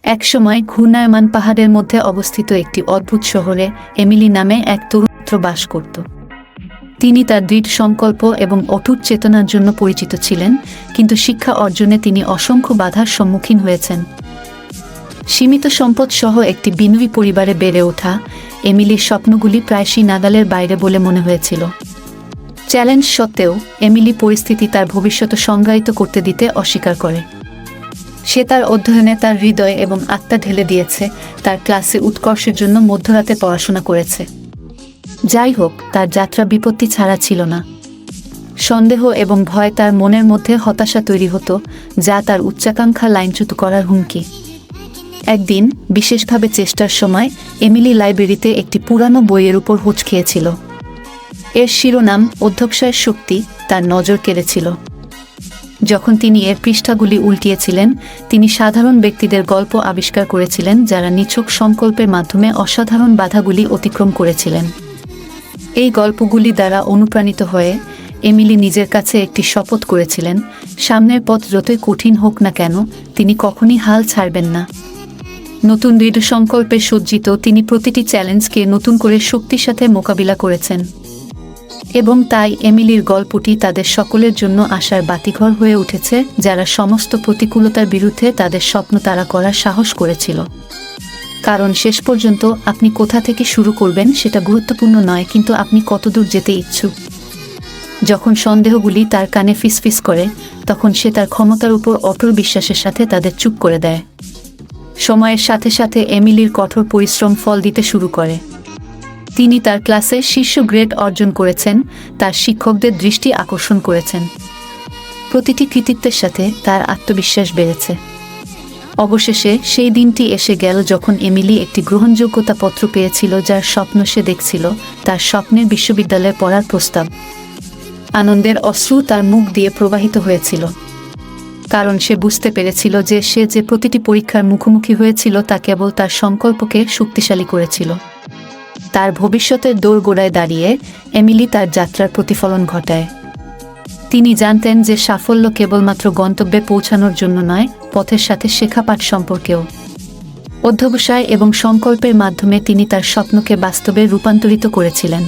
একসময় ঘূর্ণায়মান পাহাড়ের মধ্যে অবস্থিত একটি অদ্ভুত শহরে এমিলি নামে এক তরুণ বাস করত। তিনি তার দৃঢ় সংকল্প এবং অটুট চেতনার জন্য পরিচিত ছিলেন, কিন্তু শিক্ষা অর্জনে তিনি অসংখ্য বাধার সম্মুখীন হয়েছেন। সীমিত সম্পদ সহ একটি বিনয়ী পরিবারে বেড়ে ওঠা এমিলির স্বপ্নগুলি প্রায়শই নাগালের বাইরে বলে মনে হয়েছিল। চ্যালেঞ্জ সত্ত্বেও এমিলি পরিস্থিতি তার ভবিষ্যৎ সংজ্ঞায়িত করতে দিতে অস্বীকার করে। সে তার অধ্যয়নে তার হৃদয় এবং আত্মা ঢেলে দিয়েছে, তার ক্লাসে উৎকর্ষের জন্য মধ্যরাতে পড়াশোনা করেছে। যাই হোক, তার যাত্রা বিপত্তি ছাড়া ছিল না। সন্দেহ এবং ভয় তার মনের মধ্যে হতাশা তৈরি হতো, যা তার উচ্চাকাঙ্ক্ষা লাইনচ্যুত করার হুমকি। একদিন বিশেষভাবে চেষ্টার সময় এমিলি লাইব্রেরিতে একটি পুরানো বইয়ের উপর হোঁচ খেয়েছিল। এর শিরোনাম অধ্যবসায়ের শক্তি তার নজর কেড়েছিল। যখন তিনি এর পৃষ্ঠাগুলি উল্টিয়েছিলেন, তিনি সাধারণ ব্যক্তিদের গল্প আবিষ্কার করেছিলেন যারা নিছক সংকল্পের মাধ্যমে অসাধারণ বাধাগুলি অতিক্রম করেছিলেন। এই গল্পগুলি দ্বারা অনুপ্রাণিত হয়ে এমিলি নিজের কাছে একটি শপথ করেছিলেন, সামনের পথ যতই কঠিন হোক না কেন তিনি কখনই হাল ছাড়বেন না। নতুন দৃঢ় সংকল্পে সজ্জিত তিনি প্রতিটি চ্যালেঞ্জকে নতুন করে শক্তির সাথে মোকাবিলা করেছেন। এবং তাই এমিলির গল্পটি তাদের সকলের জন্য আশার বাতিঘর হয়ে উঠেছে, যারা সমস্ত প্রতিকূলতার বিরুদ্ধে তাদের স্বপ্ন তাড়া করার সাহস করেছিল। কারণ শেষ পর্যন্ত আপনি কোথা থেকে শুরু করবেন সেটা গুরুত্বপূর্ণ নয়, কিন্তু আপনি কতদূর যেতে ইচ্ছুক। যখন সন্দেহগুলি তার কানে ফিসফিস করে, তখন সে তার ক্ষমতার উপর অটল বিশ্বাসের সাথে তাদের চুপ করে দেয়। সময়ের সাথে সাথে এমিলির কঠোর পরিশ্রম ফল দিতে শুরু করে। তিনি তার ক্লাসে শীর্ষ গ্রেড অর্জন করেছেন, তার শিক্ষকদের দৃষ্টি আকর্ষণ করেছেন। প্রতিটি কৃতিত্বের সাথে তার আত্মবিশ্বাস বেড়েছে। অবশেষে সেই দিনটি এসে গেল যখন এমিলি একটি গ্রহণযোগ্যতাপত্র পেয়েছিল, যার স্বপ্ন সে দেখছিল, তার স্বপ্নের বিশ্ববিদ্যালয়ে পড়ার প্রস্তাব। আনন্দের অশ্রু তার মুখ দিয়ে প্রবাহিত হয়েছিল, কারণ সে বুঝতে পেরেছিল যে সে যে প্রতিটি পরীক্ষার মুখোমুখি হয়েছিল তা কেবল তার সংকল্পকে শক্তিশালী করেছিল। তার ভবিষ্যতের দোরগোড়ায় দাঁড়িয়ে এমিলি তার যাত্রার প্রতিফলন ঘটায়। তিনি জানতেন যে সাফল্য কেবলমাত্র গন্তব্যে পৌঁছানোর জন্য নয়, পথের সাথে শেখা পাঠ সম্পর্কেও। অধ্যবসায় এবং সংকল্পের মাধ্যমে তিনি তার স্বপ্নকে বাস্তবে রূপান্তরিত করেছিলেন।